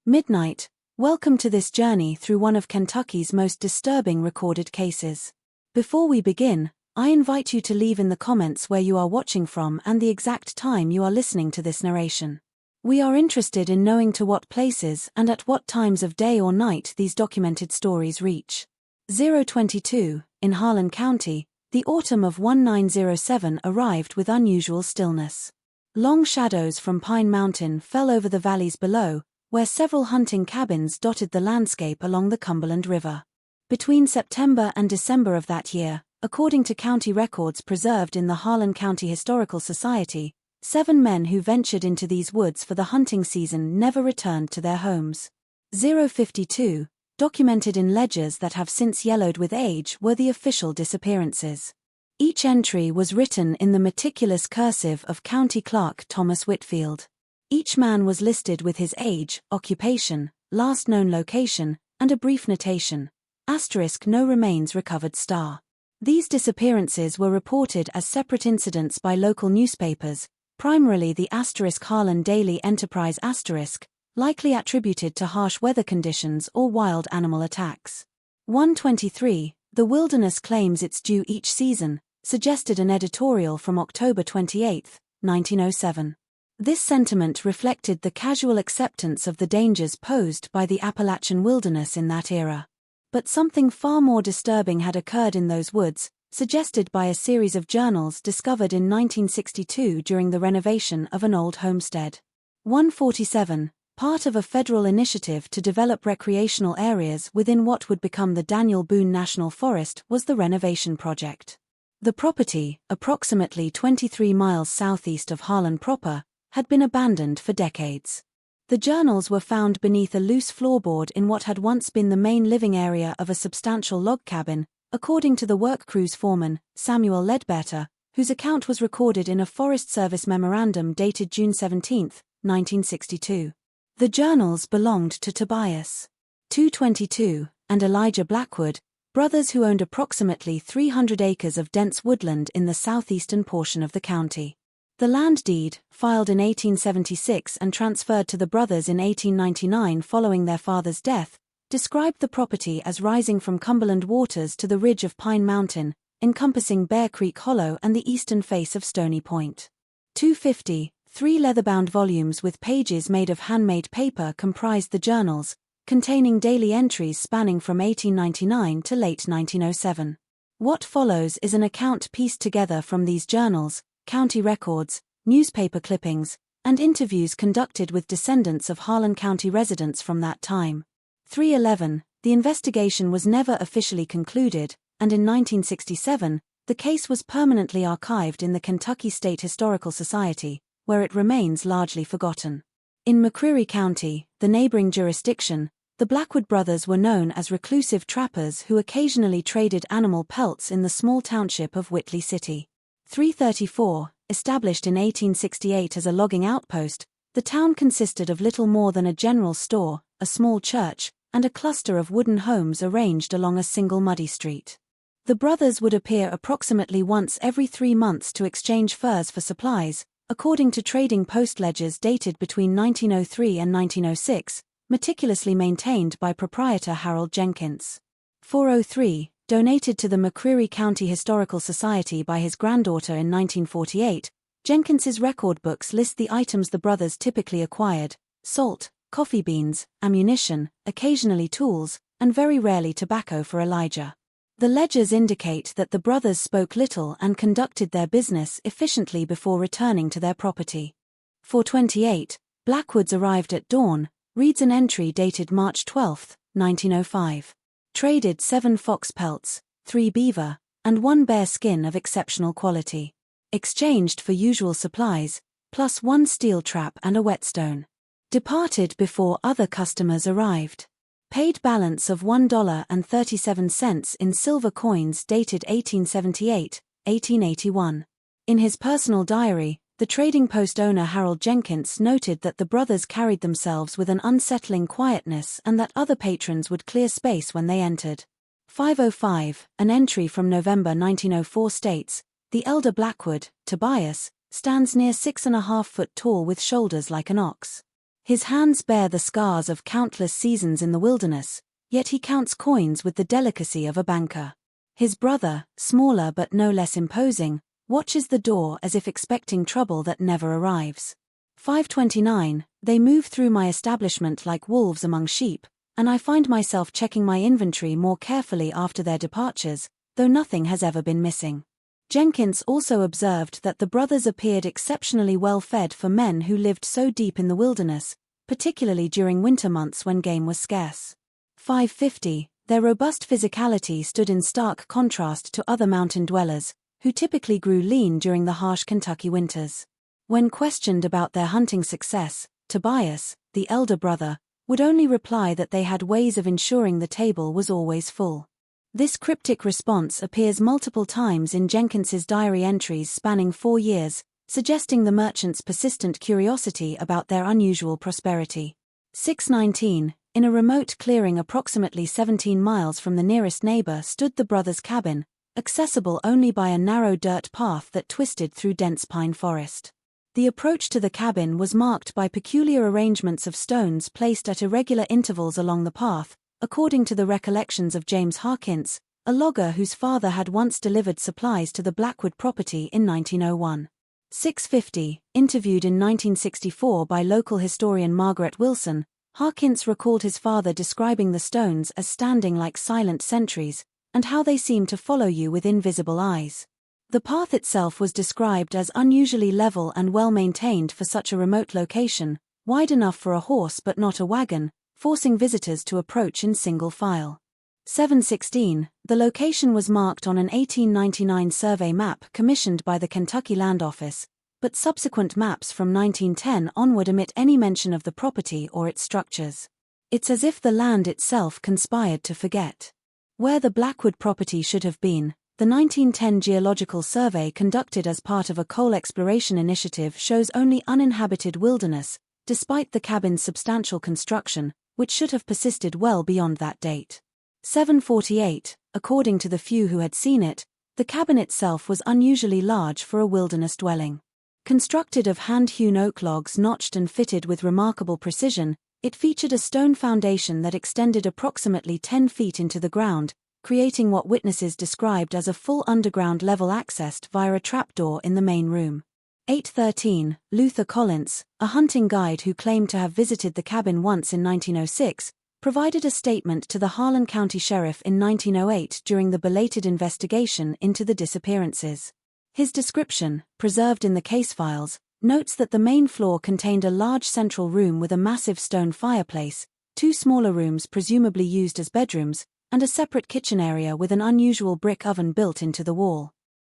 Midnight. Welcome to this journey through one of Kentucky's most disturbing recorded cases. Before we begin, I invite you to leave in the comments where you are watching from and the exact time you are listening to this narration. We are interested in knowing to what places and at what times of day or night these documented stories reach. 022, in Harlan County, the autumn of 1907 arrived with unusual stillness. Long shadows from Pine Mountain fell over the valleys below, where several hunting cabins dotted the landscape along the Cumberland River. Between September and December of that year, according to county records preserved in the Harlan County Historical Society, 7 men who ventured into these woods for the hunting season never returned to their homes. 052, documented in ledgers that have since yellowed with age, were the official disappearances. Each entry was written in the meticulous cursive of County Clerk Thomas Whitfield. Each man was listed with his age, occupation, last known location, and a brief notation, * no remains recovered *. These disappearances were reported as separate incidents by local newspapers, primarily the * Harlan Daily Enterprise *, likely attributed to harsh weather conditions or wild animal attacks. 123, The Wilderness Claims Its Due Each Season, suggested an editorial from October 28, 1907. This sentiment reflected the casual acceptance of the dangers posed by the Appalachian wilderness in that era. But something far more disturbing had occurred in those woods, suggested by a series of journals discovered in 1962 during the renovation of an old homestead. 147, part of a federal initiative to develop recreational areas within what would become the Daniel Boone National Forest, was the renovation project. The property, approximately 23 miles southeast of Harlan proper, had been abandoned for decades. The journals were found beneath a loose floorboard in what had once been the main living area of a substantial log cabin, according to the work crew's foreman, Samuel Ledbetter, whose account was recorded in a Forest Service memorandum dated June 17, 1962. The journals belonged to Tobias 222 and Elijah Blackwood, brothers who owned approximately 300 acres of dense woodland in the southeastern portion of the county. The land deed, filed in 1876 and transferred to the brothers in 1899 following their father's death, described the property as rising from Cumberland waters to the ridge of Pine Mountain, encompassing Bear Creek Hollow and the eastern face of Stony Point. 250, 3 leather-bound volumes with pages made of handmade paper comprised the journals, containing daily entries spanning from 1899 to late 1907. What follows is an account pieced together from these journals, county records, newspaper clippings, and interviews conducted with descendants of Harlan County residents from that time. 311, the investigation was never officially concluded, and in 1967, the case was permanently archived in the Kentucky State Historical Society, where it remains largely forgotten. In McCreary County, the neighboring jurisdiction, the Blackwood brothers were known as reclusive trappers who occasionally traded animal pelts in the small township of Whitley City. 334, established in 1868 as a logging outpost, the town consisted of little more than a general store, a small church, and a cluster of wooden homes arranged along a single muddy street. The brothers would appear approximately once every 3 months to exchange furs for supplies, according to trading post ledgers dated between 1903 and 1906, meticulously maintained by proprietor Harold Jenkins. 403, donated to the McCreary County Historical Society by his granddaughter in 1948, Jenkins's record books list the items the brothers typically acquired: salt, coffee beans, ammunition, occasionally tools, and very rarely tobacco for Elijah. The ledgers indicate that the brothers spoke little and conducted their business efficiently before returning to their property. 428, Blackwoods arrived at dawn, reads an entry dated March 12, 1905. Traded 7 fox pelts, 3 beaver, and 1 bear skin of exceptional quality. Exchanged for usual supplies, plus 1 steel trap and a whetstone. Departed before other customers arrived. Paid balance of $1.37 in silver coins dated 1878, 1881. In his personal diary, the trading post owner Harold Jenkins noted that the brothers carried themselves with an unsettling quietness and that other patrons would clear space when they entered. 505, an entry from November 1904 states, "The elder Blackwood, Tobias, stands near 6.5 foot tall with shoulders like an ox. His hands bear the scars of countless seasons in the wilderness, yet he counts coins with the delicacy of a banker. His brother, smaller but no less imposing, watches the door as if expecting trouble that never arrives. 529, they move through my establishment like wolves among sheep, and I find myself checking my inventory more carefully after their departures, though nothing has ever been missing. Jenkins also observed that the brothers appeared exceptionally well fed for men who lived so deep in the wilderness, particularly during winter months when game was scarce. 550, their robust physicality stood in stark contrast to other mountain dwellers, who typically grew lean during the harsh Kentucky winters. When questioned about their hunting success, Tobias, the elder brother, would only reply that they had ways of ensuring the table was always full. This cryptic response appears multiple times in Jenkins's diary entries spanning 4 years, suggesting the merchants' persistent curiosity about their unusual prosperity. 619, in a remote clearing approximately 17 miles from the nearest neighbor stood the brothers' cabin, accessible only by a narrow dirt path that twisted through dense pine forest. The approach to the cabin was marked by peculiar arrangements of stones placed at irregular intervals along the path, according to the recollections of James Harkins, a logger whose father had once delivered supplies to the Blackwood property in 1901. 650, interviewed in 1964 by local historian Margaret Wilson, Harkins recalled his father describing the stones as standing like silent sentries, and how they seemed to follow you with invisible eyes. The path itself was described as unusually level and well-maintained for such a remote location, wide enough for a horse but not a wagon, forcing visitors to approach in single file. 716, the location was marked on an 1899 survey map commissioned by the Kentucky Land Office, but subsequent maps from 1910 onward omit any mention of the property or its structures. It's as if the land itself conspired to forget. Where the Blackwood property should have been, the 1910 geological survey conducted as part of a coal exploration initiative shows only uninhabited wilderness, despite the cabin's substantial construction, which should have persisted well beyond that date. 748, according to the few who had seen it, the cabin itself was unusually large for a wilderness dwelling. Constructed of hand-hewn oak logs notched and fitted with remarkable precision, it featured a stone foundation that extended approximately 10 feet into the ground, creating what witnesses described as a full underground level accessed via a trapdoor in the main room. 813, Luther Collins, a hunting guide who claimed to have visited the cabin once in 1906, provided a statement to the Harlan County Sheriff in 1908 during the belated investigation into the disappearances. His description, preserved in the case files, notes that the main floor contained a large central room with a massive stone fireplace, 2 smaller rooms presumably used as bedrooms, and a separate kitchen area with an unusual brick oven built into the wall.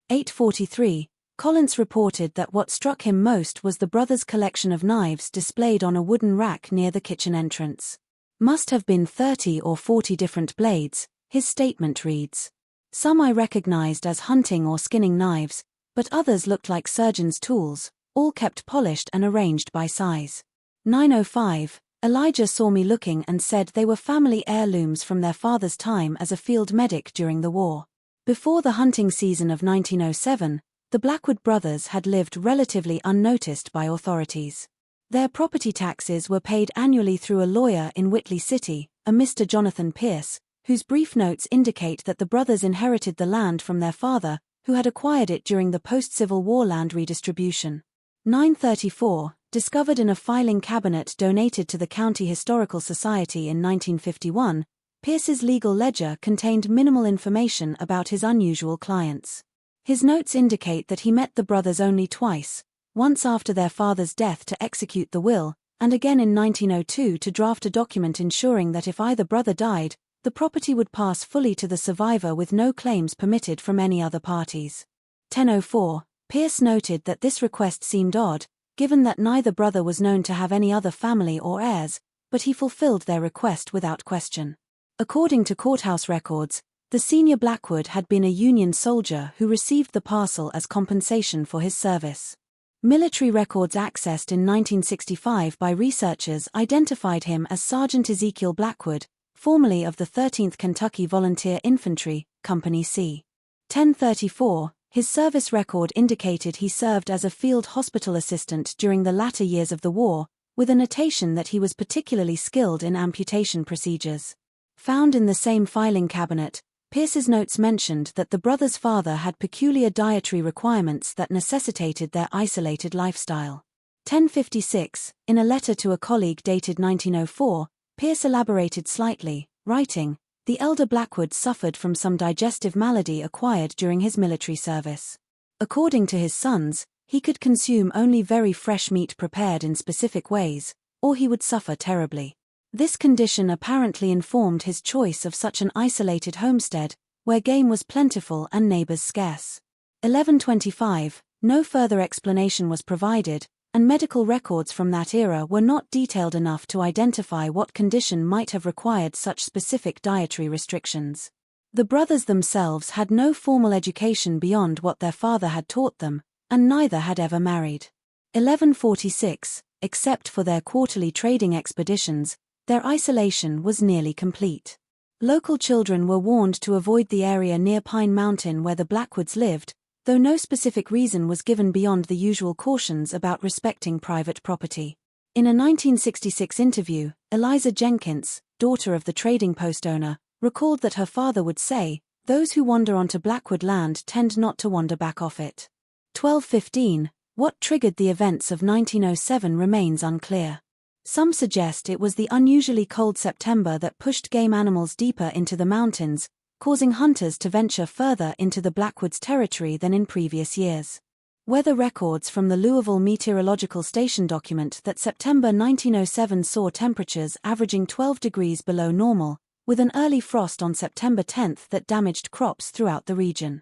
843, Collins reported that what struck him most was the brothers' collection of knives displayed on a wooden rack near the kitchen entrance. Must have been 30 or 40 different blades, his statement reads. Some I recognized as hunting or skinning knives, but others looked like surgeon's tools, all kept polished and arranged by size. 905, Elijah saw me looking and said they were family heirlooms from their father's time as a field medic during the war. Before the hunting season of 1907, the Blackwood brothers had lived relatively unnoticed by authorities. Their property taxes were paid annually through a lawyer in Whitley City, a Mr. Jonathan Pierce, whose brief notes indicate that the brothers inherited the land from their father, who had acquired it during the post-Civil War land redistribution. 934, discovered in a filing cabinet donated to the County Historical Society in 1951, Pierce's legal ledger contained minimal information about his unusual clients. His notes indicate that he met the brothers only twice, once after their father's death to execute the will, and again in 1902 to draft a document ensuring that if either brother died, the property would pass fully to the survivor with no claims permitted from any other parties. 1004, Pierce noted that this request seemed odd, given that neither brother was known to have any other family or heirs, but he fulfilled their request without question. According to courthouse records, the senior Blackwood had been a Union soldier who received the parcel as compensation for his service. Military records accessed in 1965 by researchers identified him as Sergeant Ezekiel Blackwood, formerly of the 13th Kentucky Volunteer Infantry, Company C. 1034, his service record indicated he served as a field hospital assistant during the latter years of the war, with a notation that he was particularly skilled in amputation procedures. Found in the same filing cabinet, Pierce's notes mentioned that the brothers' father had peculiar dietary requirements that necessitated their isolated lifestyle. 1056, in a letter to a colleague dated 1904, Pierce elaborated slightly, writing, "The elder Blackwood suffered from some digestive malady acquired during his military service. According to his sons, he could consume only very fresh meat prepared in specific ways, or he would suffer terribly. This condition apparently informed his choice of such an isolated homestead, where game was plentiful and neighbors scarce." 1125, no further explanation was provided, and medical records from that era were not detailed enough to identify what condition might have required such specific dietary restrictions. The brothers themselves had no formal education beyond what their father had taught them, and neither had ever married. 1146, except for their quarterly trading expeditions, their isolation was nearly complete. Local children were warned to avoid the area near Pine Mountain where the Blackwoods lived, though no specific reason was given beyond the usual cautions about respecting private property. In a 1966 interview, Eliza Jenkins, daughter of the trading post owner, recalled that her father would say, "Those who wander onto Blackwood land tend not to wander back off it." 1215, what triggered the events of 1907 remains unclear. Some suggest it was the unusually cold September that pushed game animals deeper into the mountains, causing hunters to venture further into the Blackwoods territory than in previous years. Weather records from the Louisville Meteorological Station document that September 1907 saw temperatures averaging 12 degrees below normal, with an early frost on September 10 that damaged crops throughout the region.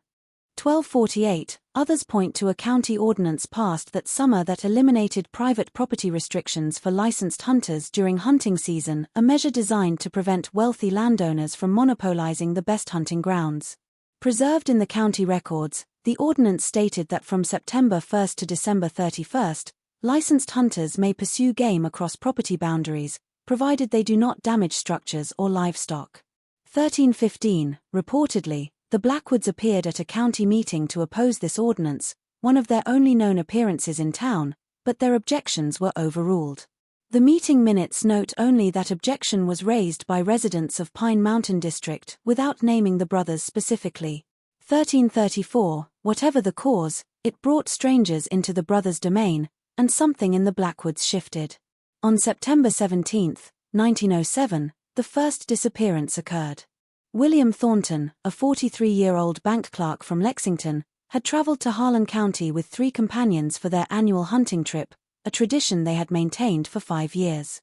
1248, others point to a county ordinance passed that summer that eliminated private property restrictions for licensed hunters during hunting season, a measure designed to prevent wealthy landowners from monopolizing the best hunting grounds. Preserved in the county records, the ordinance stated that from September 1 to December 31, licensed hunters may pursue game across property boundaries, provided they do not damage structures or livestock. 1315, reportedly, the Blackwoods appeared at a county meeting to oppose this ordinance, one of their only known appearances in town, but their objections were overruled. The meeting minutes note only that objection was raised by residents of Pine Mountain District without naming the brothers specifically. 1334, whatever the cause, it brought strangers into the brothers' domain, and something in the Blackwoods shifted. On September 17, 1907, the first disappearance occurred. William Thornton, a 43-year-old bank clerk from Lexington, had traveled to Harlan County with 3 companions for their annual hunting trip, a tradition they had maintained for 5 years.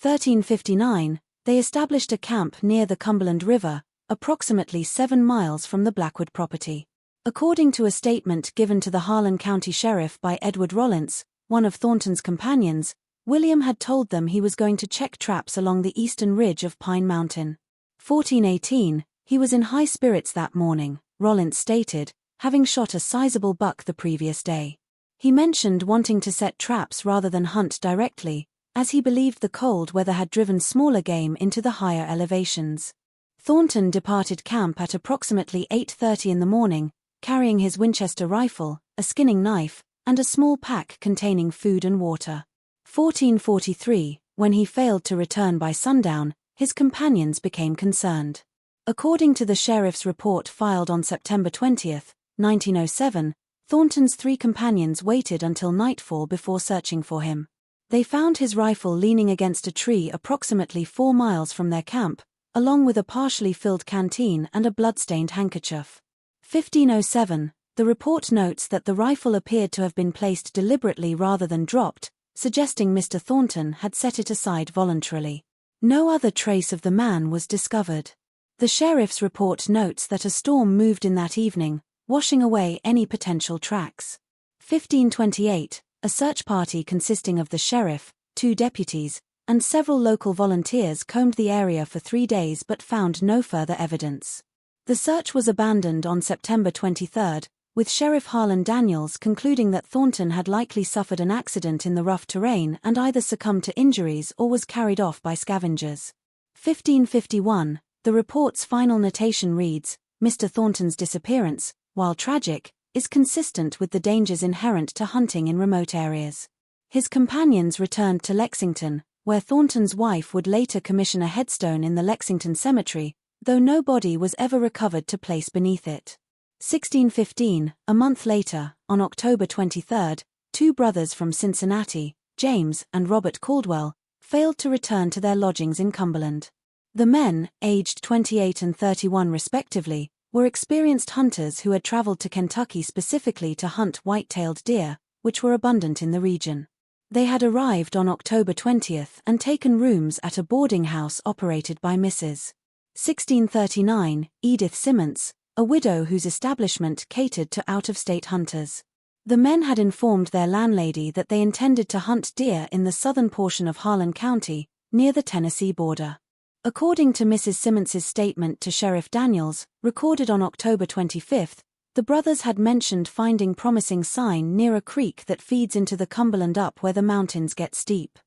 1359, they established a camp near the Cumberland River, approximately 7 miles from the Blackwood property. According to a statement given to the Harlan County Sheriff by Edward Rollins, one of Thornton's companions, William had told them he was going to check traps along the eastern ridge of Pine Mountain. 1418, he was in high spirits that morning, Rollins stated, having shot a sizable buck the previous day. He mentioned wanting to set traps rather than hunt directly, as he believed the cold weather had driven smaller game into the higher elevations. Thornton departed camp at approximately 8:30 in the morning, carrying his Winchester rifle, a skinning knife, and a small pack containing food and water. 1443, when he failed to return by sundown, his companions became concerned. According to the sheriff's report filed on September 20, 1907, Thornton's 3 companions waited until nightfall before searching for him. They found his rifle leaning against a tree approximately 4 miles from their camp, along with a partially filled canteen and a blood-stained handkerchief. 1507, the report notes that the rifle appeared to have been placed deliberately rather than dropped, suggesting Mr. Thornton had set it aside voluntarily. No other trace of the man was discovered. The sheriff's report notes that a storm moved in that evening, washing away any potential tracks. 1528, a search party consisting of the sheriff, 2 deputies, and several local volunteers combed the area for 3 days but found no further evidence. The search was abandoned on September 23, with Sheriff Harlan Daniels concluding that Thornton had likely suffered an accident in the rough terrain and either succumbed to injuries or was carried off by scavengers. 1551, the report's final notation reads, "Mr. Thornton's disappearance, while tragic, is consistent with the dangers inherent to hunting in remote areas. His companions returned to Lexington, where Thornton's wife would later commission a headstone in the Lexington Cemetery, though no body was ever recovered to place beneath it. 1615, a month later, on October 23, two brothers from Cincinnati, James and Robert Caldwell, failed to return to their lodgings in Cumberland. The men, aged 28 and 31 respectively, were experienced hunters who had traveled to Kentucky specifically to hunt white-tailed deer, which were abundant in the region. They had arrived on October 20 and taken rooms at a boarding house operated by Mrs. 1639, Edith Simmons, a widow whose establishment catered to out-of-state hunters. The men had informed their landlady that they intended to hunt deer in the southern portion of Harlan County, near the Tennessee border. According to Mrs. Simmons's statement to Sheriff Daniels, recorded on October 25, the brothers had mentioned finding promising sign near a creek that feeds into the Cumberland up where the mountains get steep.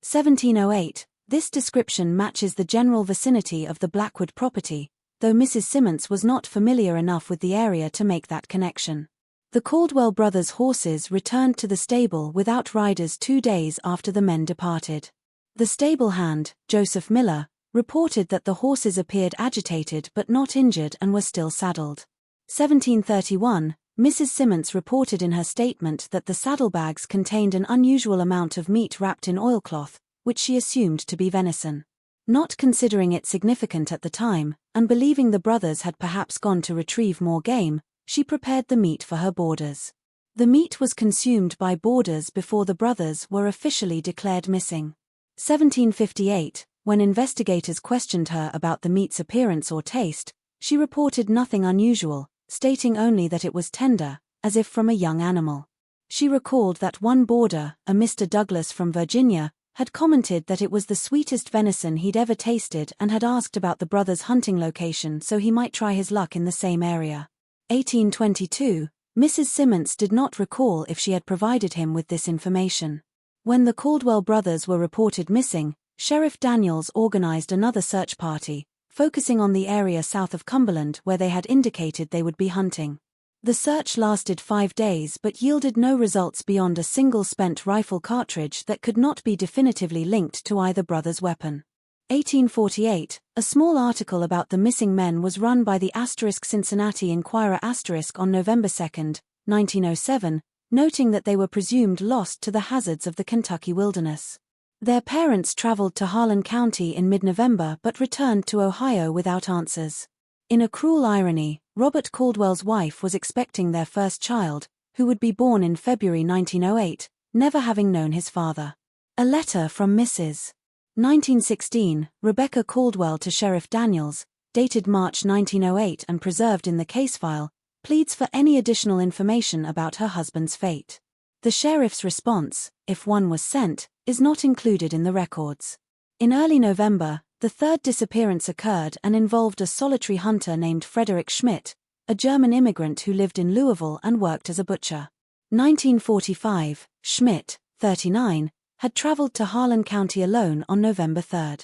1708, this description matches the general vicinity of the Blackwood property, though Mrs. Simmons was not familiar enough with the area to make that connection. The Caldwell brothers' horses returned to the stable without riders 2 days after the men departed. The stable hand, Joseph Miller, reported that the horses appeared agitated but not injured and were still saddled. 1731, Mrs. Simmons reported in her statement that the saddlebags contained an unusual amount of meat wrapped in oilcloth, which she assumed to be venison. Not considering it significant at the time, and believing the brothers had perhaps gone to retrieve more game, she prepared the meat for her boarders. The meat was consumed by boarders before the brothers were officially declared missing. 1758, when investigators questioned her about the meat's appearance or taste, she reported nothing unusual, stating only that it was tender, as if from a young animal. She recalled that one boarder, a Mr. Douglas from Virginia, had commented that it was the sweetest venison he'd ever tasted and had asked about the brothers' hunting location so he might try his luck in the same area. 1822, Mrs. Simmons did not recall if she had provided him with this information. When the Caldwell brothers were reported missing, Sheriff Daniels organized another search party, focusing on the area south of Cumberland where they had indicated they would be hunting. The search lasted 5 days but yielded no results beyond a single spent rifle cartridge that could not be definitively linked to either brother's weapon. 1848, a small article about the missing men was run by the Cincinnati Enquirer on November 2, 1907, noting that they were presumed lost to the hazards of the Kentucky wilderness. Their parents traveled to Harlan County in mid-November but returned to Ohio without answers. In a cruel irony, Robert Caldwell's wife was expecting their first child, who would be born in February 1908, never having known his father. A letter from Mrs. 1916, Rebecca Caldwell to Sheriff Daniels, dated March 1908 and preserved in the case file, pleads for any additional information about her husband's fate. The sheriff's response, if one was sent, is not included in the records. In early November, the third disappearance occurred and involved a solitary hunter named Frederick Schmidt, a German immigrant who lived in Louisville and worked as a butcher. 1945, Schmidt, 39, had traveled to Harlan County alone on November 3.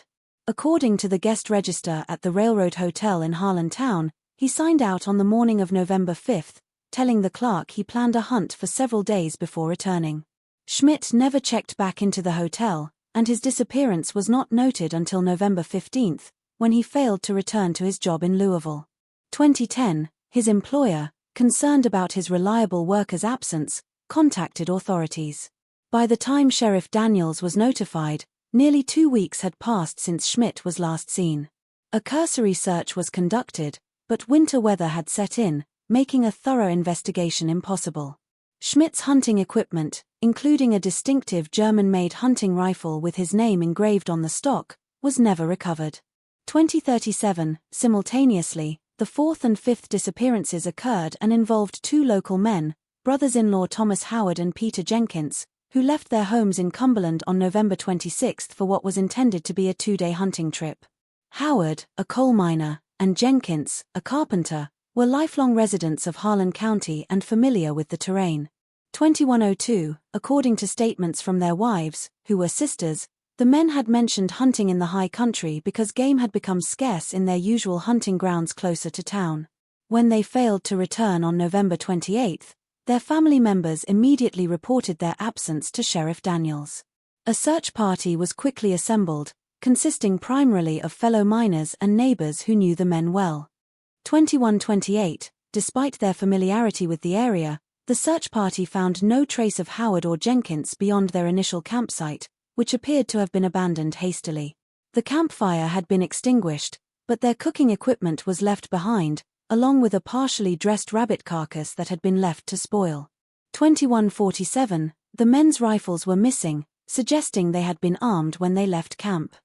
According to the guest register at the Railroad Hotel in Harlan Town, he signed out on the morning of November 5, telling the clerk he planned a hunt for several days before returning. Schmidt never checked back into the hotel, and his disappearance was not noted until November 15, when he failed to return to his job in Louisville. 2010, his employer, concerned about his reliable worker's absence, contacted authorities. By the time Sheriff Daniels was notified, nearly 2 weeks had passed since Schmidt was last seen. A cursory search was conducted, but winter weather had set in, making a thorough investigation impossible. Schmidt's hunting equipment, including a distinctive German-made hunting rifle with his name engraved on the stock, was never recovered. 2037, simultaneously, the fourth and fifth disappearances occurred and involved two local men, brothers-in-law Thomas Howard and Peter Jenkins, who left their homes in Cumberland on November 26 for what was intended to be a 2-day hunting trip. Howard, a coal miner, and Jenkins, a carpenter, were lifelong residents of Harlan County and familiar with the terrain. 2102, according to statements from their wives, who were sisters, the men had mentioned hunting in the high country because game had become scarce in their usual hunting grounds closer to town. When they failed to return on November 28, Their family members immediately reported their absence to Sheriff Daniels. A search party was quickly assembled, consisting primarily of fellow miners and neighbors who knew the men well. 21:28, despite their familiarity with the area, the search party found no trace of Howard or Jenkins beyond their initial campsite, which appeared to have been abandoned hastily. The campfire had been extinguished, but their cooking equipment was left behind, along with a partially dressed rabbit carcass that had been left to spoil. 21:47, the men's rifles were missing, suggesting they had been armed when they left camp.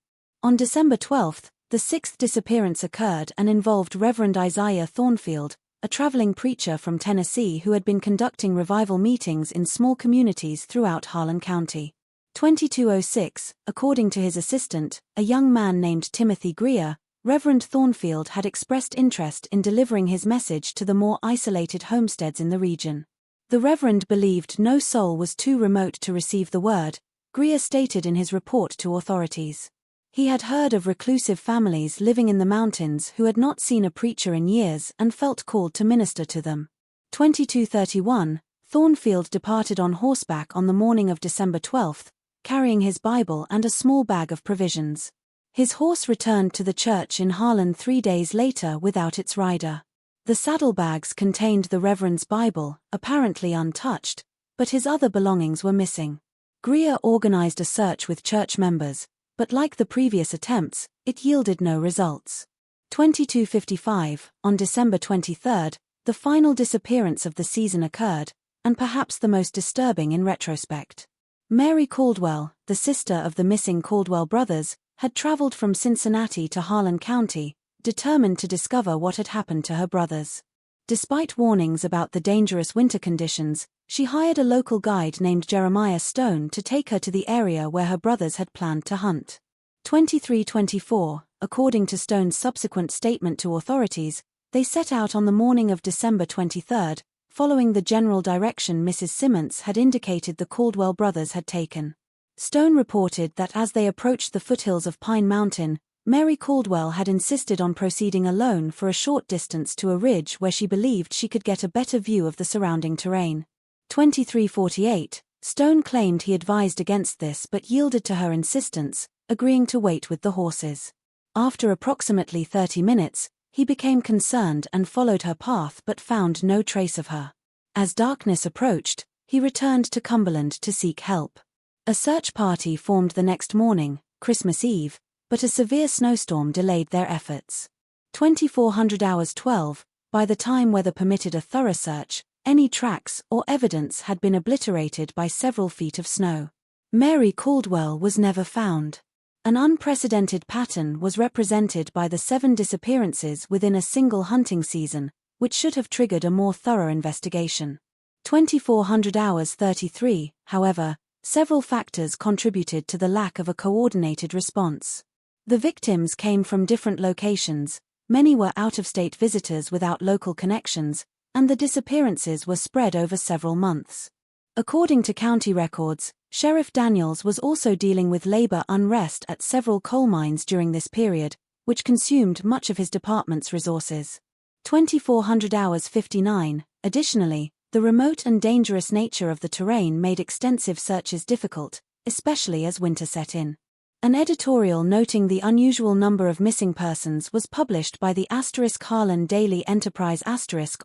On December 12, the sixth disappearance occurred and involved Reverend Isaiah Thornfield, a traveling preacher from Tennessee who had been conducting revival meetings in small communities throughout Harlan County. 22:06, according to his assistant, a young man named Timothy Greer, Reverend Thornfield had expressed interest in delivering his message to the more isolated homesteads in the region. The Reverend believed no soul was too remote to receive the word, Greer stated in his report to authorities. He had heard of reclusive families living in the mountains who had not seen a preacher in years and felt called to minister to them. 22:31, Thornfield departed on horseback on the morning of December 12, carrying his Bible and a small bag of provisions. His horse returned to the church in Harlan 3 days later without its rider. The saddlebags contained the Reverend's Bible, apparently untouched, but his other belongings were missing. Greer organized a search with church members, but like the previous attempts, it yielded no results. 22:55, on December 23, the final disappearance of the season occurred, and perhaps the most disturbing in retrospect. Mary Caldwell, the sister of the missing Caldwell brothers, had traveled from Cincinnati to Harlan County, determined to discover what had happened to her brothers. Despite warnings about the dangerous winter conditions, she hired a local guide named Jeremiah Stone to take her to the area where her brothers had planned to hunt. 23:24, according to Stone's subsequent statement to authorities, they set out on the morning of December 23, following the general direction Mrs. Simmons had indicated the Caldwell brothers had taken. Stone reported that as they approached the foothills of Pine Mountain, Mary Caldwell had insisted on proceeding alone for a short distance to a ridge where she believed she could get a better view of the surrounding terrain. 23:48, Stone claimed he advised against this but yielded to her insistence, agreeing to wait with the horses. After approximately 30 minutes, he became concerned and followed her path but found no trace of her. As darkness approached, he returned to Cumberland to seek help. A search party formed the next morning, Christmas Eve, but a severe snowstorm delayed their efforts. 2400 hours 12, by the time weather permitted a thorough search, any tracks or evidence had been obliterated by several feet of snow. Mary Caldwell was never found. An unprecedented pattern was represented by the 7 disappearances within a single hunting season, which should have triggered a more thorough investigation. 2400 hours 33, however, several factors contributed to the lack of a coordinated response. The victims came from different locations, many were out-of-state visitors without local connections, and the disappearances were spread over several months. According to county records, Sheriff Daniels was also dealing with labor unrest at several coal mines during this period, which consumed much of his department's resources. 2400 hours 59, additionally, the remote and dangerous nature of the terrain made extensive searches difficult, especially as winter set in. An editorial noting the unusual number of missing persons was published by the Harlan Daily Enterprise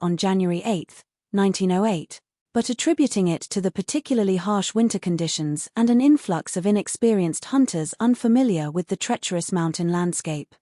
on January 8, 1908, but attributing it to the particularly harsh winter conditions and an influx of inexperienced hunters unfamiliar with the treacherous mountain landscape.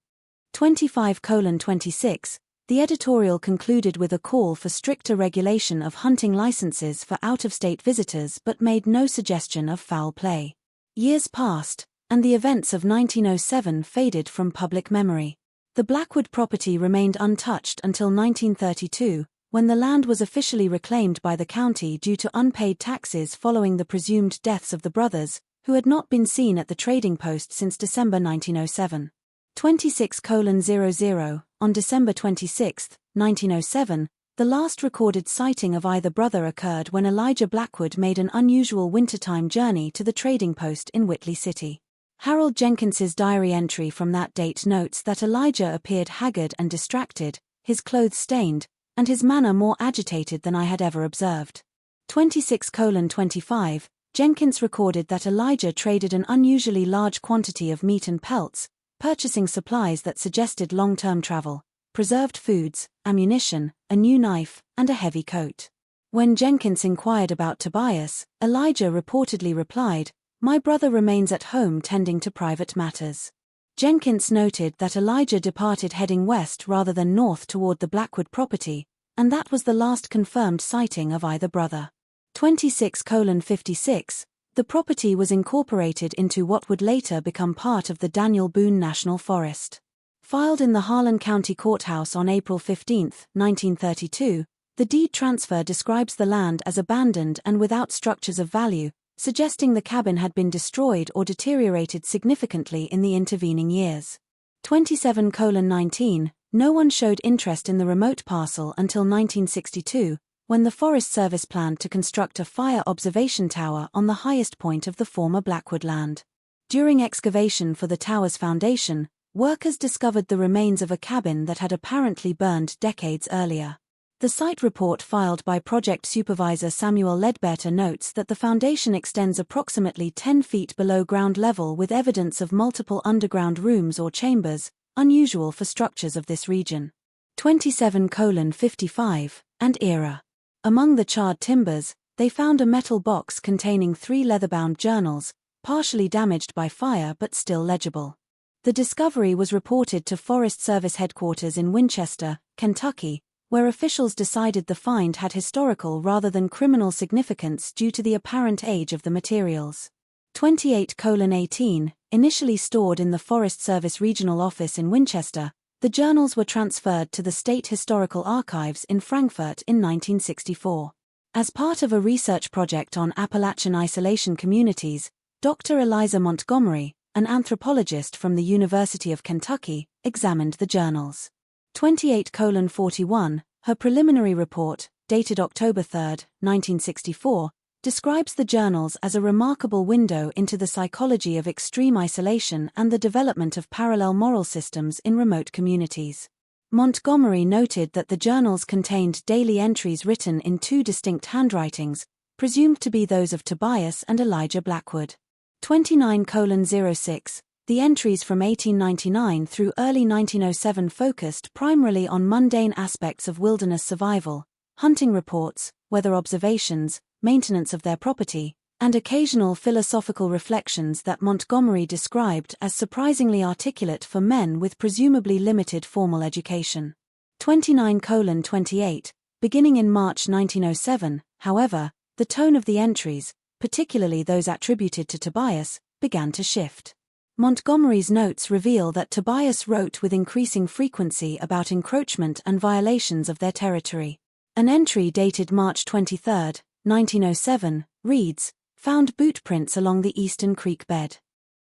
25:26, the editorial concluded with a call for stricter regulation of hunting licenses for out-of-state visitors but made no suggestion of foul play. Years passed, and the events of 1907 faded from public memory. The Blackwood property remained untouched until 1932, when the land was officially reclaimed by the county due to unpaid taxes following the presumed deaths of the brothers, who had not been seen at the trading post since December 1907. 26:00, on December 26, 1907, the last recorded sighting of either brother occurred when Elijah Blackwood made an unusual wintertime journey to the trading post in Whitley City. Harold Jenkins's diary entry from that date notes that Elijah appeared haggard and distracted, his clothes stained, and his manner more agitated than I had ever observed. 26:25, Jenkins recorded that Elijah traded an unusually large quantity of meat and pelts, purchasing supplies that suggested long-term travel, preserved foods, ammunition, a new knife, and a heavy coat. When Jenkins inquired about Tobias, Elijah reportedly replied, "My brother remains at home tending to private matters." Jenkins noted that Elijah departed heading west rather than north toward the Blackwood property, and that was the last confirmed sighting of either brother. 26:56, the property was incorporated into what would later become part of the Daniel Boone National Forest. Filed in the Harlan County Courthouse on April 15, 1932, the deed transfer describes the land as abandoned and without structures of value, suggesting the cabin had been destroyed or deteriorated significantly in the intervening years. 27:19, no one showed interest in the remote parcel until 1962, when the Forest Service planned to construct a fire observation tower on the highest point of the former Blackwood land. During excavation for the tower's foundation, workers discovered the remains of a cabin that had apparently burned decades earlier. The site report filed by project supervisor Samuel Ledbetter notes that the foundation extends approximately 10 feet below ground level with evidence of multiple underground rooms or chambers, unusual for structures of this region. 27:55, and era. Among the charred timbers, they found a metal box containing 3 leather-bound journals, partially damaged by fire but still legible. The discovery was reported to Forest Service headquarters in Winchester, Kentucky, where officials decided the find had historical rather than criminal significance due to the apparent age of the materials. 28:18, initially stored in the Forest Service Regional Office in Winchester, the journals were transferred to the State Historical Archives in Frankfurt in 1964. As part of a research project on Appalachian isolation communities, Dr. Eliza Montgomery, an anthropologist from the University of Kentucky, examined the journals. 28:41, her preliminary report, dated October 3, 1964, describes the journals as a remarkable window into the psychology of extreme isolation and the development of parallel moral systems in remote communities. Montgomery noted that the journals contained daily entries written in 2 distinct handwritings, presumed to be those of Tobias and Elijah Blackwood. 29:06, the entries from 1899 through early 1907 focused primarily on mundane aspects of wilderness survival, hunting reports, weather observations, maintenance of their property, and occasional philosophical reflections that Montgomery described as surprisingly articulate for men with presumably limited formal education. 29:28, beginning in March 1907, however, the tone of the entries, particularly those attributed to Tobias, began to shift. Montgomery's notes reveal that Tobias wrote with increasing frequency about encroachment and violations of their territory. An entry dated March 23, 1907, reads, "Found boot prints along the Eastern Creek bed."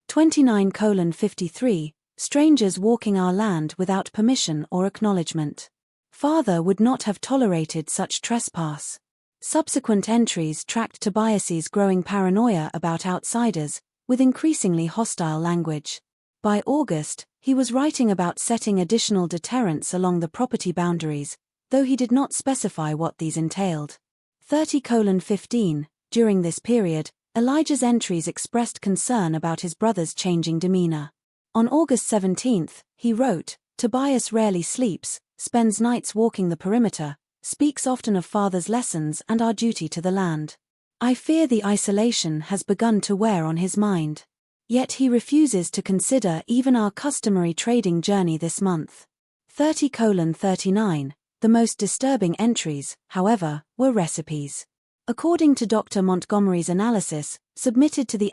29:53, strangers walking our land without permission or acknowledgement. Father would not have tolerated such trespass. Subsequent entries tracked Tobias's growing paranoia about outsiders, with increasingly hostile language. By August, he was writing about setting additional deterrents along the property boundaries, though he did not specify what these entailed. 30:15, during this period, Elijah's entries expressed concern about his brother's changing demeanor. On August 17, he wrote, "Tobias rarely sleeps, spends nights walking the perimeter, speaks often of father's lessons and our duty to the land. I fear the isolation has begun to wear on his mind. Yet he refuses to consider even our customary trading journey this month." 30:39, the most disturbing entries, however, were recipes. According to Dr. Montgomery's analysis, submitted to the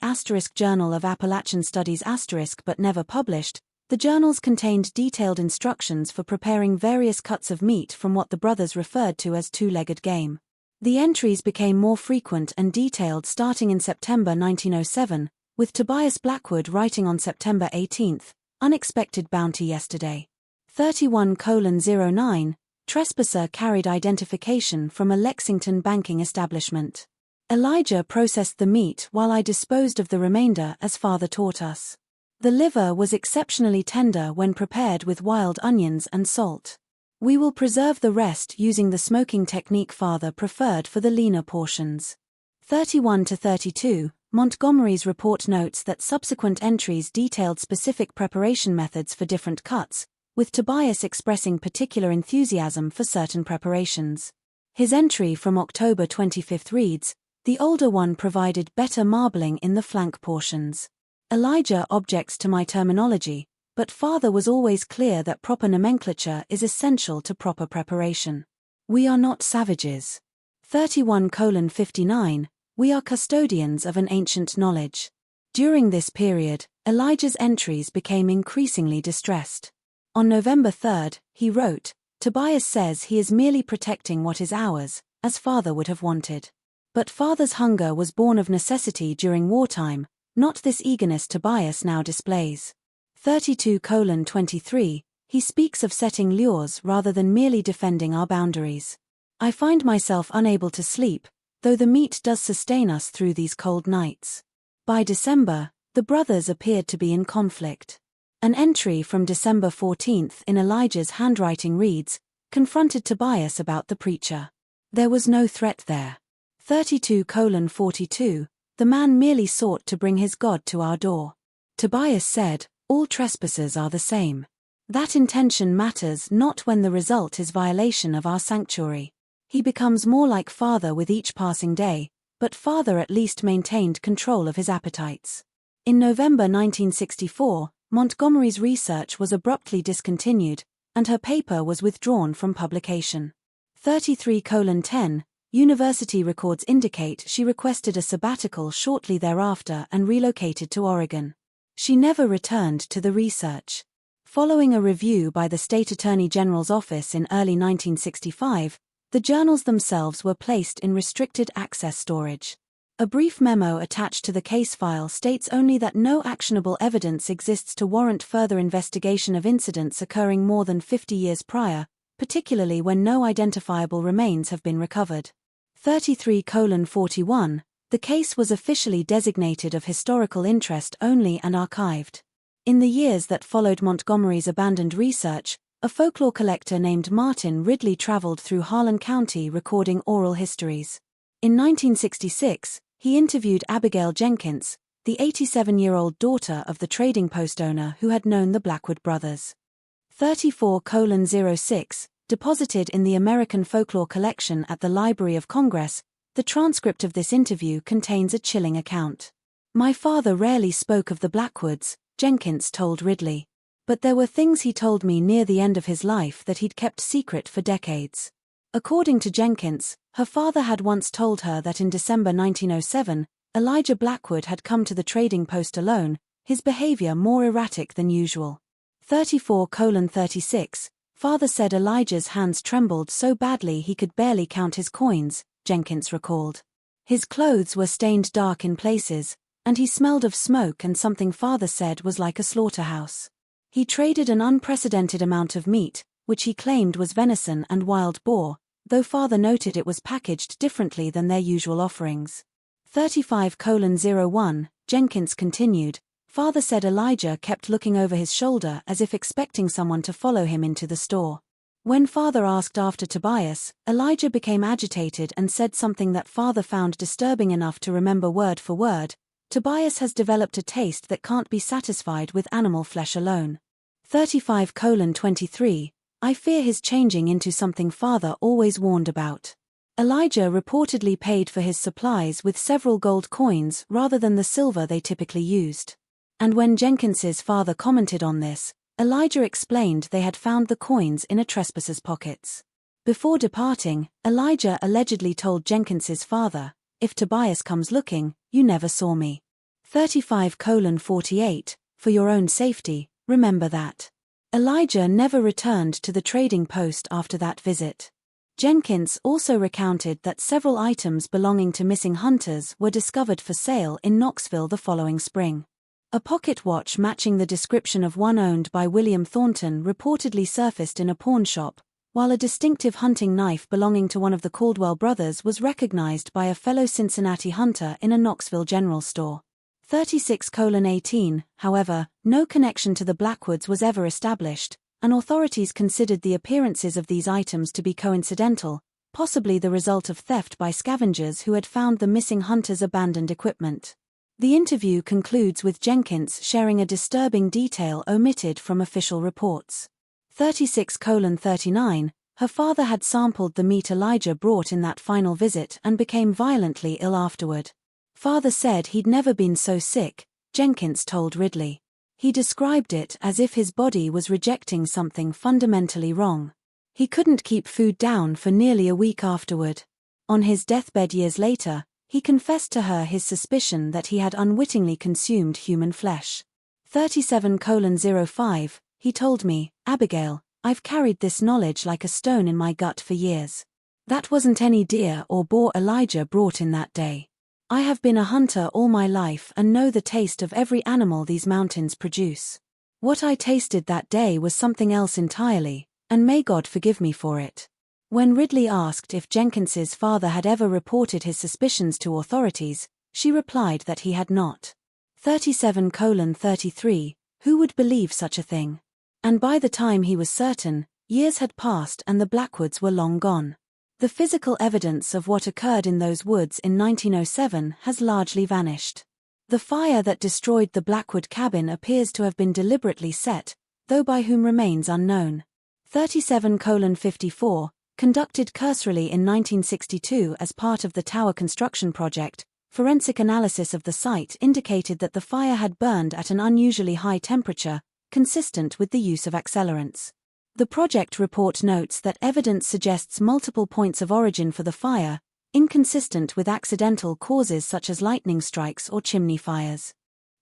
Journal of Appalachian Studies but never published, the journals contained detailed instructions for preparing various cuts of meat from what the brothers referred to as 2-legged game. The entries became more frequent and detailed starting in September 1907, with Tobias Blackwood writing on September 18, "Unexpected bounty yesterday." 31:09, trespasser carried identification from a Lexington banking establishment. Elijah processed the meat while I disposed of the remainder as father taught us. The liver was exceptionally tender when prepared with wild onions and salt. We will preserve the rest using the smoking technique father preferred for the leaner portions. 31-32, Montgomery's report notes that subsequent entries detailed specific preparation methods for different cuts, with Tobias expressing particular enthusiasm for certain preparations. His entry from October 25 reads, "The older one provided better marbling in the flank portions. Elijah objects to my terminology, but father was always clear that proper nomenclature is essential to proper preparation. We are not savages." 31:59, we are custodians of an ancient knowledge. During this period, Elijah's entries became increasingly distressed. On November 3, he wrote, "Tobias says he is merely protecting what is ours, as father would have wanted. But father's hunger was born of necessity during wartime, not this eagerness Tobias now displays." 32:23, he speaks of setting lures rather than merely defending our boundaries. "I find myself unable to sleep, though the meat does sustain us through these cold nights." By December, the brothers appeared to be in conflict. An entry from December 14 in Elijah's handwriting reads, "Confronted Tobias about the preacher. There was no threat there." 32:42, the man merely sought to bring his God to our door. Tobias said, "All trespassers are the same. That intention matters not when the result is violation of our sanctuary." He becomes more like father with each passing day, but father at least maintained control of his appetites. In November 1964, Montgomery's research was abruptly discontinued, and her paper was withdrawn from publication. 33:10, university records indicate she requested a sabbatical shortly thereafter and relocated to Oregon. She never returned to the research. Following a review by the State Attorney General's office in early 1965, the journals themselves were placed in restricted access storage. A brief memo attached to the case file states only that no actionable evidence exists to warrant further investigation of incidents occurring more than 50 years prior, particularly when no identifiable remains have been recovered. 33:41, the case was officially designated of historical interest only and archived. In the years that followed Montgomery's abandoned research, a folklore collector named Martin Ridley traveled through Harlan County recording oral histories. In 1966, he interviewed Abigail Jenkins, the 87-year-old daughter of the trading post owner who had known the Blackwood brothers. 34:06, deposited in the American Folklore Collection at the Library of Congress, the transcript of this interview contains a chilling account. "My father rarely spoke of the Blackwoods," Jenkins told Ridley. "But there were things he told me near the end of his life that he'd kept secret for decades." According to Jenkins, her father had once told her that in December 1907, Elijah Blackwood had come to the trading post alone, his behavior more erratic than usual. 34:36, father said Elijah's hands trembled so badly he could barely count his coins, Jenkins recalled. His clothes were stained dark in places, and he smelled of smoke and something father said was like a slaughterhouse. He traded an unprecedented amount of meat, which he claimed was venison and wild boar, though father noted it was packaged differently than their usual offerings. 35:01, Jenkins continued, father said Elijah kept looking over his shoulder as if expecting someone to follow him into the store. When father asked after Tobias, Elijah became agitated and said something that father found disturbing enough to remember word for word: "Tobias has developed a taste that can't be satisfied with animal flesh alone." 35:23, I fear his changing into something father always warned about. Elijah reportedly paid for his supplies with several gold coins rather than the silver they typically used. And when Jenkins's father commented on this, Elijah explained they had found the coins in a trespasser's pockets. Before departing, Elijah allegedly told Jenkins's father, "If Tobias comes looking, you never saw me." 35:48, for your own safety, remember that. Elijah never returned to the trading post after that visit. Jenkins also recounted that several items belonging to missing hunters were discovered for sale in Knoxville the following spring. A pocket watch matching the description of one owned by William Thornton reportedly surfaced in a pawn shop, while a distinctive hunting knife belonging to one of the Caldwell brothers was recognized by a fellow Cincinnati hunter in a Knoxville general store. 36:18, however, no connection to the Blackwoods was ever established, and authorities considered the appearances of these items to be coincidental, possibly the result of theft by scavengers who had found the missing hunters' abandoned equipment. The interview concludes with Jenkins sharing a disturbing detail omitted from official reports. 36:39, her father had sampled the meat Elijah brought in that final visit and became violently ill afterward. Father said he'd never been so sick, Jenkins told Ridley. He described it as if his body was rejecting something fundamentally wrong. He couldn't keep food down for nearly a week afterward. On his deathbed years later, he confessed to her his suspicion that he had unwittingly consumed human flesh. 37:05, he told me, Abigail, I've carried this knowledge like a stone in my gut for years. That wasn't any deer or boar Elijah brought in that day. I have been a hunter all my life and know the taste of every animal these mountains produce. What I tasted that day was something else entirely, and may God forgive me for it. When Ridley asked if Jenkins's father had ever reported his suspicions to authorities, she replied that he had not. 37:33, who would believe such a thing? And by the time he was certain, years had passed and the Blackwoods were long gone. The physical evidence of what occurred in those woods in 1907 has largely vanished. The fire that destroyed the Blackwood cabin appears to have been deliberately set, though by whom remains unknown. 37:54, conducted cursorily in 1962 as part of the tower construction project, forensic analysis of the site indicated that the fire had burned at an unusually high temperature, consistent with the use of accelerants. The project report notes that evidence suggests multiple points of origin for the fire, inconsistent with accidental causes such as lightning strikes or chimney fires.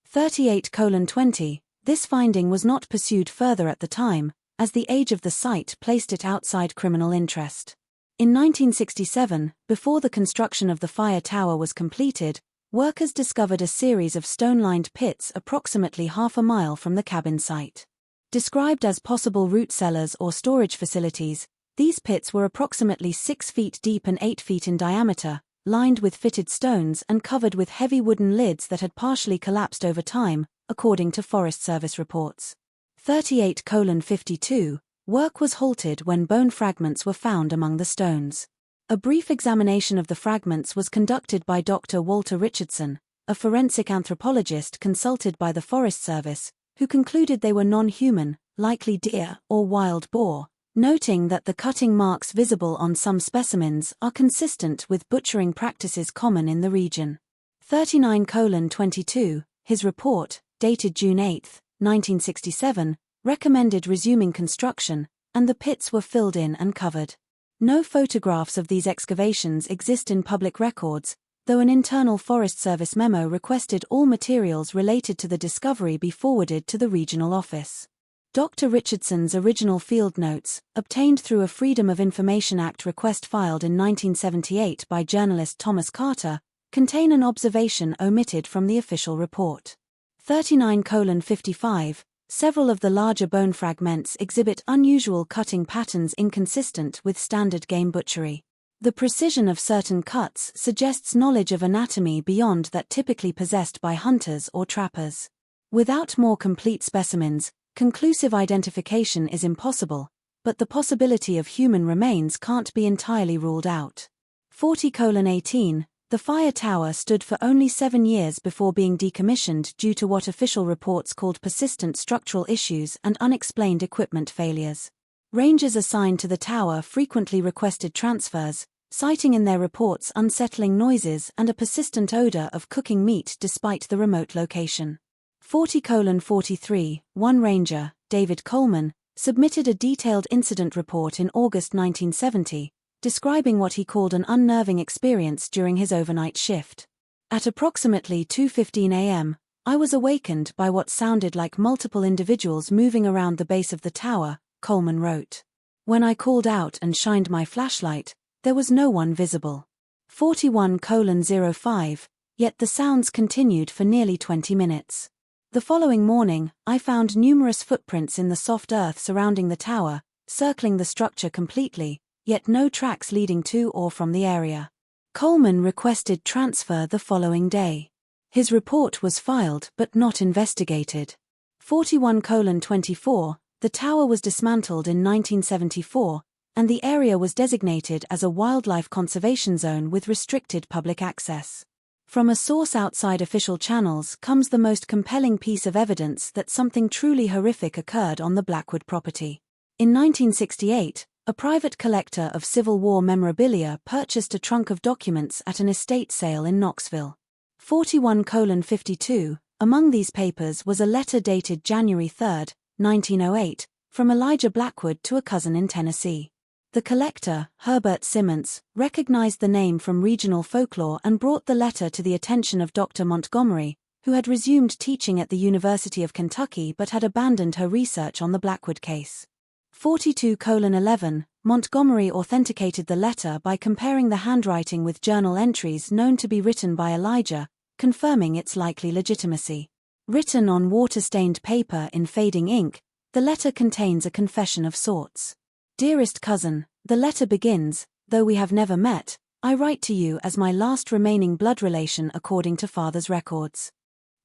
38:20, this finding was not pursued further at the time, as the age of the site placed it outside criminal interest. In 1967, before the construction of the fire tower was completed, workers discovered a series of stone-lined pits approximately half a mile from the cabin site. Described as possible root cellars or storage facilities, these pits were approximately 6 feet deep and 8 feet in diameter, lined with fitted stones and covered with heavy wooden lids that had partially collapsed over time, according to Forest Service reports. 38:52, work was halted when bone fragments were found among the stones. A brief examination of the fragments was conducted by Dr. Walter Richardson, a forensic anthropologist consulted by the Forest Service, who concluded they were non-human, likely deer or wild boar, noting that the cutting marks visible on some specimens are consistent with butchering practices common in the region. 39:22, his report, dated June 8, 1967, recommended resuming construction, and the pits were filled in and covered. No photographs of these excavations exist in public records, though an internal Forest Service memo requested all materials related to the discovery be forwarded to the regional office. Dr. Richardson's original field notes, obtained through a Freedom of Information Act request filed in 1978 by journalist Thomas Carter, contain an observation omitted from the official report. 39:55, several of the larger bone fragments exhibit unusual cutting patterns inconsistent with standard game butchery. The precision of certain cuts suggests knowledge of anatomy beyond that typically possessed by hunters or trappers. Without more complete specimens, conclusive identification is impossible, but the possibility of human remains can't be entirely ruled out. 40:18, the fire tower stood for only 7 years before being decommissioned due to what official reports called persistent structural issues and unexplained equipment failures. Rangers assigned to the tower frequently requested transfers, citing in their reports unsettling noises and a persistent odor of cooking meat despite the remote location. 40:43, one ranger, David Coleman, submitted a detailed incident report in August 1970, describing what he called an unnerving experience during his overnight shift. At approximately 2:15 a.m., I was awakened by what sounded like multiple individuals moving around the base of the tower, Coleman wrote. When I called out and shined my flashlight, there was no one visible. 41:05, yet the sounds continued for nearly 20 minutes. The following morning, I found numerous footprints in the soft earth surrounding the tower, circling the structure completely, yet no tracks leading to or from the area. Coleman requested transfer the following day. His report was filed but not investigated. 41:24, The tower was dismantled in 1974, and the area was designated as a wildlife conservation zone with restricted public access. From a source outside official channels comes the most compelling piece of evidence that something truly horrific occurred on the Blackwood property. In 1968, a private collector of Civil War memorabilia purchased a trunk of documents at an estate sale in Knoxville. 41:52, among these papers was a letter dated January 3, 1908, from Elijah Blackwood to a cousin in Tennessee. The collector, Herbert Simmons, recognized the name from regional folklore and brought the letter to the attention of Dr. Montgomery, who had resumed teaching at the University of Kentucky but had abandoned her research on the Blackwood case. 42:11, Montgomery authenticated the letter by comparing the handwriting with journal entries known to be written by Elijah, confirming its likely legitimacy. Written on water-stained paper in fading ink, the letter contains a confession of sorts. Dearest cousin, the letter begins, though we have never met, I write to you as my last remaining blood relation according to father's records.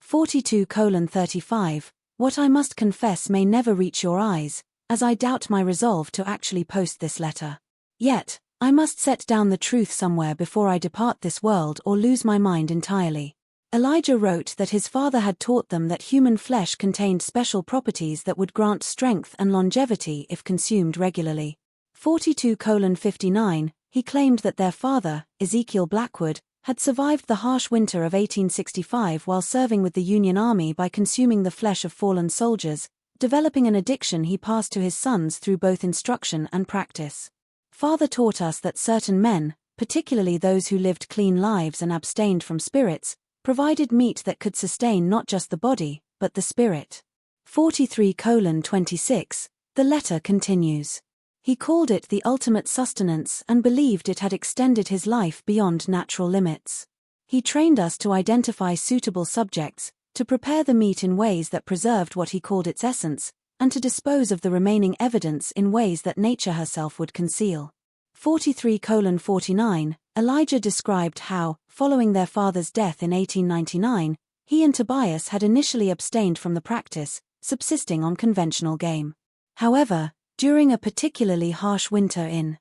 42:35, what I must confess may never reach your eyes, as I doubt my resolve to actually post this letter. Yet, I must set down the truth somewhere before I depart this world or lose my mind entirely. Elijah wrote that his father had taught them that human flesh contained special properties that would grant strength and longevity if consumed regularly. 42:59, he claimed that their father, Ezekiel Blackwood, had survived the harsh winter of 1865 while serving with the Union Army by consuming the flesh of fallen soldiers, developing an addiction he passed to his sons through both instruction and practice. Father taught us that certain men, particularly those who lived clean lives and abstained from spirits, provided meat that could sustain not just the body, but the spirit. 43:26, the letter continues. He called it the ultimate sustenance and believed it had extended his life beyond natural limits. He trained us to identify suitable subjects, to prepare the meat in ways that preserved what he called its essence, and to dispose of the remaining evidence in ways that nature herself would conceal. 43:49, Elijah described how, following their father's death in 1899, he and Tobias had initially abstained from the practice, subsisting on conventional game. However, during a particularly harsh winter in